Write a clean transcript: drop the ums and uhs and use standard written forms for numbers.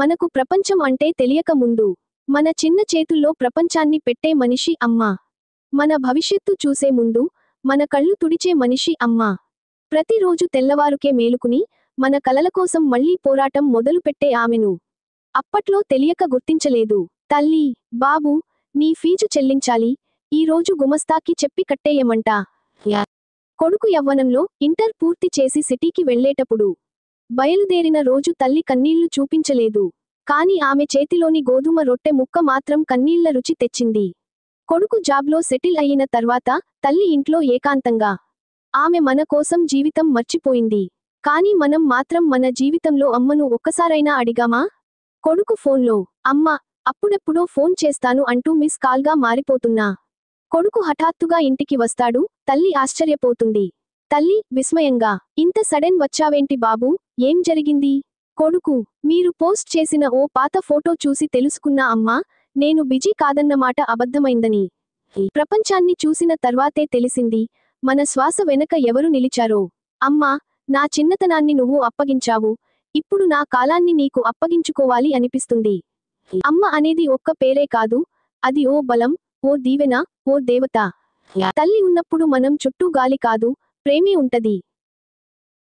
మనకు ప్రపంచం అంటే తెలియక ముందు మన చిన్న చేతుల్లో ప్రపంచాన్ని పెట్టే మనిషి అమ్మ. మన భవిష్యత్తు చూసే ముందు మన కళ్ళు తుడిచే మనిషి అమ్మ. ప్రతిరోజు తెల్లవారుకే మేలుకుని మన కలల కోసం మళ్లీ పోరాటం మొదలుపెట్టే ఆమెను అప్పట్లో తెలియక గుర్తించలేదు. తల్లి, బాబు, నీ ఫీజు చెల్లించాలి, ఈ రోజు గుమస్తాకి చెప్పి కట్టేయమంటా. కొడుకు యవ్వనంలో ఇంటర్ పూర్తి చేసి సిటీకి వెళ్లేటప్పుడు బయలుదేరిన రోజు తల్లి కన్నీళ్లు చూపించలేదు. కాని ఆమె చేతిలోని గోధుమ రొట్టె ముక్క మాత్రం కన్నీళ్ల రుచి తెచ్చింది. కొడుకు జాబ్లో సెటిల్ అయిన తర్వాత తల్లి ఇంట్లో ఏకాంతంగా. ఆమె మన కోసం జీవితం మర్చిపోయింది. కాని మనం మాత్రం మన జీవితంలో అమ్మను ఒక్కసారైనా అడిగామా? కొడుకు ఫోన్లో, అమ్మా, అప్పుడెప్పుడో ఫోన్ చేస్తాను అంటూ మిస్ కాల్గా మారిపోతున్నా. కొడుకు హఠాత్తుగా ఇంటికి వస్తాడు, తల్లి ఆశ్చర్యపోతుంది. తల్లి విస్మయంగా, ఇంత సడెన్ వచ్చావేంటి బాబూ, ఏం జరిగింది? కొడుకు, మీరు పోస్ట్ చేసిన ఓ పాత ఫోటో చూసి తెలుసుకున్నా అమ్మా, నేను బిజీ కాదన్నమాట అబద్ధమైందని. ప్రపంచాన్ని చూసిన తర్వాతే తెలిసింది, మన శ్వాస వెనక ఎవరు నిలిచారో. అమ్మా, నా చిన్నతనాన్ని నువ్వు అప్పగించావు, ఇప్పుడు నా కాలాన్ని నీకు అప్పగించుకోవాలి అనిపిస్తుంది. అమ్మ అనేది ఒక్క పేరే కాదు, అది ఓ బలం, ఓ దీవెన, ఓ దేవత. తల్లి ఉన్నప్పుడు మనం చుట్టూ గాలి కాదు, ప్రేమే ఉంటది.